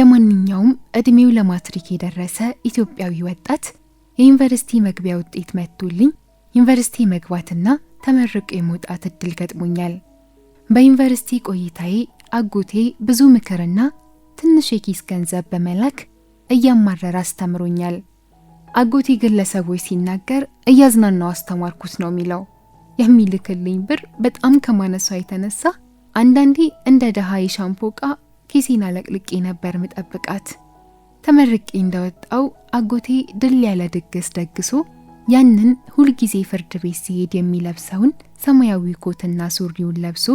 እንደማንኛውም እድሜው ለማትሪክ የደረሰ ኢትዮጵያዊ ወጣት የዩኒቨርሲቲ መግቢያ ውጤት መጥቶልኝ ዩኒቨርሲቲ መግባትና ተመርቄ የመውጣት እድል ገጥሞኛል። በዩኒቨርሲቲ ቆይታዬ አጎቴ ብዙ ምክርና ትንሽ የኪስ ገንዘብ በመላክ እያማረረ አስተምሮኛል። አጎቴ ግለሰቦች ሲናገር እያዝናናው አስተማርኩት ነው የሚለው። የሚልክልኝ ብር በጣም ከማነሷ የተነሳ አንዳንዴ እንደ ደሃ የሻምፖ ዕቃ ኪሴን አለቅልቄ ነበር ምጠብቃት። ተመርቄ እንደወጣው አጎቴ ድል ያለ ድግስ ደግሶ ያንን ሁልጊዜ ፍርድ ቤት ሲሄድ የሚለብሰውን ሰማያዊ ኮትና ሱሪውን ለብሶ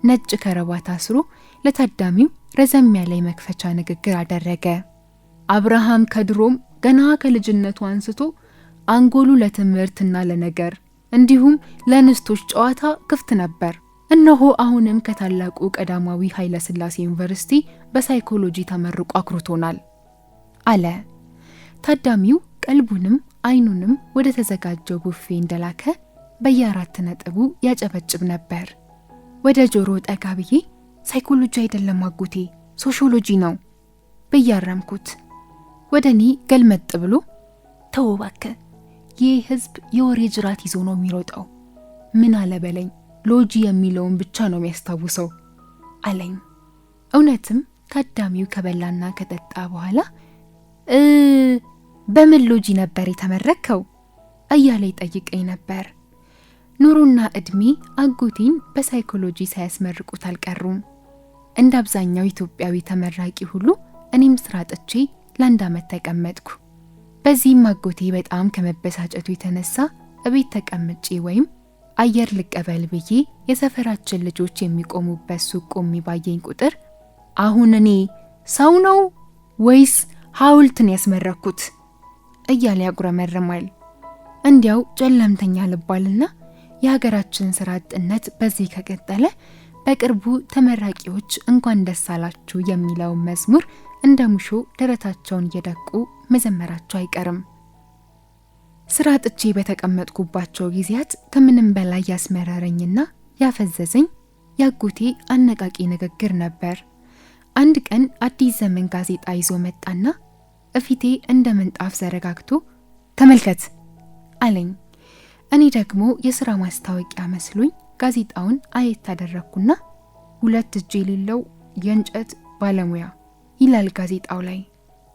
ነጭ ከረባት አስሮ ለታዳሚው ረዘም ያለ መክፈቻ ንግግር አደረገ። አብርሃም ከድሮም ገና ከልጅነቱ አንስቶ አንጎሉ ለትምህርትና ለነገር እንዲሁም ለንስቶች ጨዋታ ክፍት ነበር። እነሆ አሁንም ከታላቁ ቀዳማዊ ኃይለ ሥላሴ ዩኒቨርሲቲ በሳይኮሎጂ ተመርቆ አክሩቶናል አለ። ታዳሚው ቀልቡንም አይኑንም ወደ ተዘጋጀው ቡፌ እንደላከ በየ4 ነጥቡ ያጨበጭብ ነበር። ወደ ጆሮ ጠጋ ብዬ ሳይኮሎጂ አይደለም አጎቴ ሶሺዮሎጂ ነው በያረምኩት። ወደኔ ገልመጥ ብሎ ተው እባክህ ይህ ህዝብ የወሬ ጅራት ይዞ ነው የሚሮጠው፣ ምን አለ በለኝ ሎጂ የሚለውን ብቻ ነው የሚያስታውሰው አለኝ። እውነትም ታዳሚው ከበላና ከጠጣ በኋላ በምን ሎጂ ነበር የተመረከው እያለ ይጠይቀኝ ነበር። ኑሮና እድሜ አጎቴን በሳይኮሎጂ ሳያስመርቁት አልቀሩም። እንደ አብዛኛው ኢትዮጵያዊ ተመራቂ ሁሉ እኔም ስራ አጥቼ ለ1 ዓመት ተቀመጥኩ። በዚህም አጎቴ በጣም ከመበሳጨቱ የተነሳ እቤት ተቀምጬ ወይም አየር ልቀበል ብዬ የሰፈራችን ልጆች የሚቆሙበት ሱቅ ቆሜ ባየኝ ቁጥር አሁን እኔ ሰው ነው ወይስ ሐውልትን ያስመረኩት እያለ ያጉረመርማል። እንዲያው ጨለምተኛ ልባልና የሀገራችን ስራ አጥነት በዚህ ከቀጠለ በቅርቡ ተመራቂዎች እንኳን ደስ አላችሁ የሚለው መዝሙር እንደ ሙሾ ደረታቸውን እየደቁ መዘመራቸው አይቀርም። ስራ አጥቼ በተቀመጥኩባቸው ጊዜያት ከምንም በላይ ያስመረረኝና ያፈዘዘኝ ያጎቴ አነቃቂ ንግግር ነበር። አንድ ቀን አዲስ ዘመን ጋዜጣ ይዞ መጣና እፊቴ እንደ ምንጣፍ ዘረጋግቶ ተመልከት አለኝ። እኔ ደግሞ የሥራ ማስታወቂያ መስሎኝ ጋዜጣውን አየት አደረኩና 2 እጅ የሌለው የእንጨት ባለሙያ ይላል ጋዜጣው ላይ።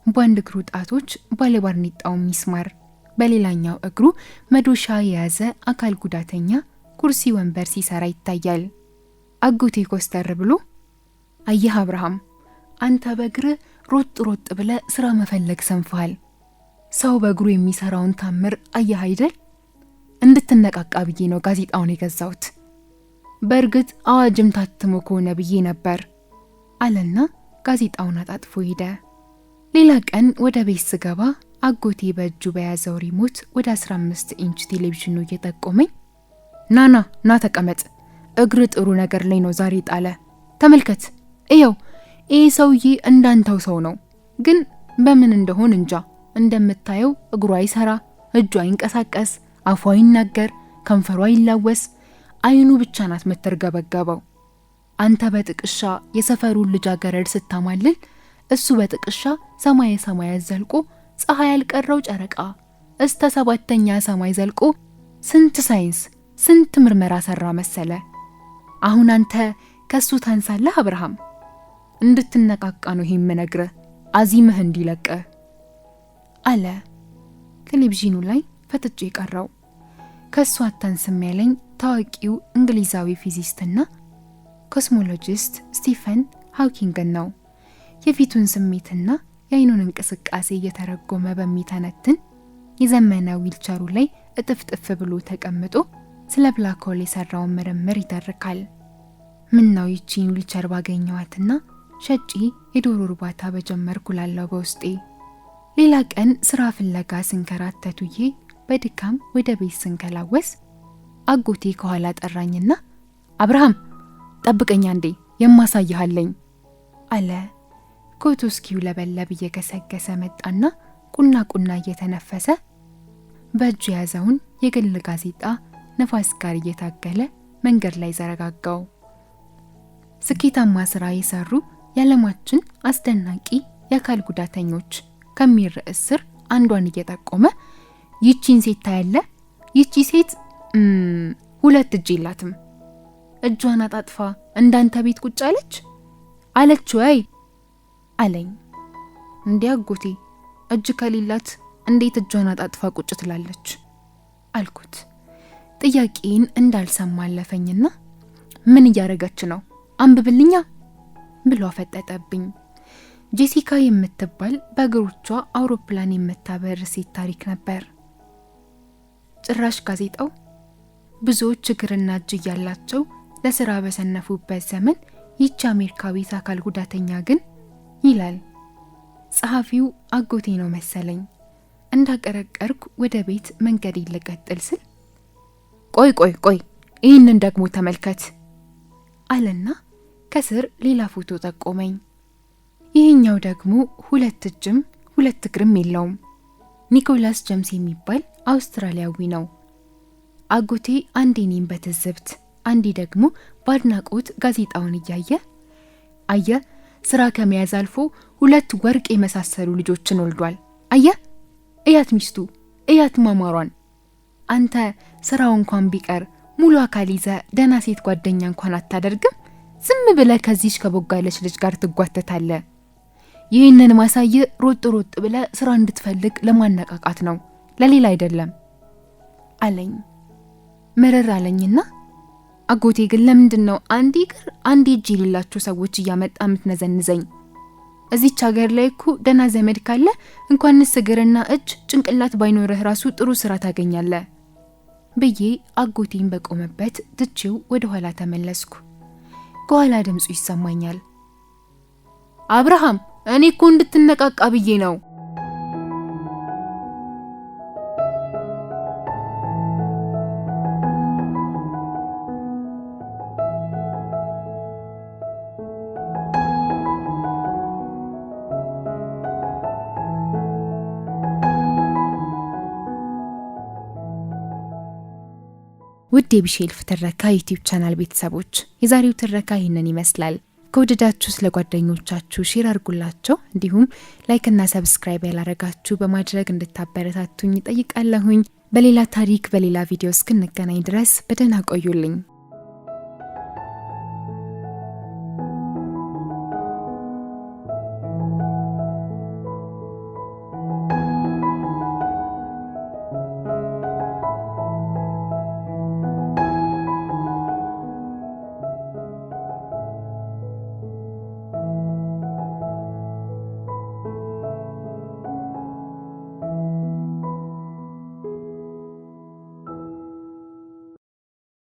በአንድ እግሩ ጣቶች ባለባርኔጣው ሚስማር፣ በሌላኛው እግሩ መዶሻ የያዘ አካል ጉዳተኛ ኩርሲ ወንበር ሲሰራ ይታያል። አጎቴ ኮስተር ብሎ አየህ አብርሃም፣ አንተ በእግር ሮጥ ብለ ስራ መፈለግ ሰንፈሃል። ሰው በእግሩ የሚሰራውን ታምር አየህ አይደል? እንድትነቃቃ ብዬ ነው ጋዜጣውን የገዛሁት። በእርግጥ አዋጅም ታትሞ ከሆነ ብዬ ነበር አለና ጋዜጣውን አጣጥፎ ሄደ። ሌላ ቀን ወደ ቤት ስገባ አጎቴ በእጁ በያዘው ሪሞት ወደ 15 ኢንች ቴሌቪዥኑ እየጠቆመኝ ና ተቀመጥ፣ እግር ጥሩ ነገር ላይ ነው ዛሬ ጣለ፣ ተመልከት፣ እየው ይህ ሰውዬ እንዳንተው ሰው ነው፣ ግን በምን እንደሆን እንጃ። እንደምታየው እግሩ አይሰራ፣ እጁ አይንቀሳቀስ፣ አፉ አይናገር፣ ከንፈሩ አይላወስ፣ አይኑ ብቻ ናት መተርገበገበው። አንተ በጥቅሻ የሰፈሩን ልጃገረድ ስታማልል እሱ በጥቅሻ ሰማይ ዘልቆ ፀሐይ ያልቀረው ጨረቃ እስተ 7ኛ ሰማይ ዘልቆ ስንት ሳይንስ ስንት ምርመራ ሰራ መሰለ። አሁን አንተ ከሱ ታንሳለህ አብርሃም። እንድትነቃቃ ነው ይሄን መነግርህ፣ አዚምህ እንዲለቀ አለ። ቴሌቪዥኑ ላይ ፈትጬ ቀረው። ከሱ አታንስም ያለኝ ታዋቂው እንግሊዛዊ ፊዚስትና ኮስሞሎጂስት ስቲፈን ሃውኪንግ ነው። የፊቱን ስሜትና የአይኑን እንቅስቃሴ እየተረጎመ በሚተነትን የዘመነ ዊልቸሩ ላይ እጥፍጥፍ ብሎ ተቀምጦ ስለ ብላክ ሆል የሰራውን ምርምር ይተርካል። ምነው ይቺን ዊልቸር ባገኘዋትና ሸጪ የዶሮ እርባታ በጀመርኩ ላለው በውስጤ። ሌላ ቀን ስራ ፍለጋ ስንከራተቱዬ በድካም ወደ ቤት ስንከላወስ አጎቴ ከኋላ ጠራኝና አብርሃም ጠብቀኛ እንዴ የማሳይሃለኝ አለ። ኮቶስኪው ለበለብ እየገሰገሰ መጣና ቁና እየተነፈሰ በእጁ ያዘውን የግል ጋዜጣ ነፋስ ጋር እየታገለ መንገድ ላይ ዘረጋጋው። ስኬታማ ስራ የሰሩ የዓለማችን አስደናቂ የአካል ጉዳተኞች ከሚል ርዕስ ስር አንዷን እየጠቆመ ይቺን ሴት ታያለ? ይቺ ሴት ሁለት እጅ የላትም። እጇን አጣጥፋ እንዳንተ ቤት ቁጭ አለች ወይ አለኝ። እንዲያ አጎቴ እጅ ከሌላት እንዴት እጇን አጣጥፋ ቁጭ ትላለች አልኩት። ጥያቄን እንዳልሰማ አለፈኝና ምን እያረገች ነው አንብብልኛ ብሎ አፈጠጠብኝ። ጄሲካ የምትባል በእግሮቿ አውሮፕላን የምታበር ሴት ታሪክ ነበር። ጭራሽ ጋዜጣው ብዙዎች እግርና እጅ ያላቸው ለስራ በሰነፉበት ዘመን ይህች አሜሪካዊት አካል ጉዳተኛ ግን ይላል። ጸሐፊው አጎቴ ነው መሰለኝ። እንዳቀረቀርኩ ወደ ቤት መንገድ ልቀጥል ስል ቆይ ይህንን ደግሞ ተመልከት አለና ከስር ሌላ ፎቶ ጠቆመኝ። ይህኛው ደግሞ ሁለት እጅም ሁለት እግርም የለውም። ኒኮላስ ጀምስ የሚባል አውስትራሊያዊ ነው። አጎቴ አንዴ እኔን በትዝብት አንዴ ደግሞ በአድናቆት ጋዜጣውን አየ ስራ ከመያዝ አልፎ ሁለት ወርቅ የመሳሰሉ ልጆችን ወልዷል። እያት ሚስቱ እያት ማማሯን። አንተ ስራው እንኳን ቢቀር ሙሉ አካል ይዘ ደና ሴት ጓደኛ እንኳን አታደርግም? ዝም ብለ ከዚች ከቦጋለች ልጅ ጋር ትጓተታለ። ይህንን ማሳየ ሮጥ ብለ ስራ እንድትፈልግ ለማነቃቃት ነው፣ ለሌላ አይደለም አለኝ። ምርር አለኝና አጎቴ ግን ለምንድነው አንዴ እግር አንዴ እጅ የሌላቸው ሰዎች እያመጣ ምትነዘንዘኝ? እዚች ሀገር ላይ እኮ ደና ዘመድ ካለ እንኳንስ እግርና እጅ ጭንቅላት ባይኖርህ ራሱ ጥሩ ስራ ታገኛለህ ብዬ አጎቴን በቆመበት ትቼው ወደ ኋላ ተመለስኩ። ከኋላ ድምፁ ይሰማኛል። አብርሃም እኔ እኮ እንድትነቃቃ ብዬ ነው። ውድ የቢሼልፍ ትረካ ዩቲዩብ ቻናል ቤተሰቦች የዛሬው ትረካ ይህንን ይመስላል። ከወደዳችሁ ለጓደኞቻችሁ ሼር አድርጉላቸው። እንዲሁም ላይክ እና ሰብስክራይብ ያላረጋችሁ በማድረግ እንድታበረታቱኝ ጠይቃለሁኝ። በሌላ ታሪክ በሌላ ቪዲዮ እስክንገናኝ ድረስ በደህና ቆዩልኝ።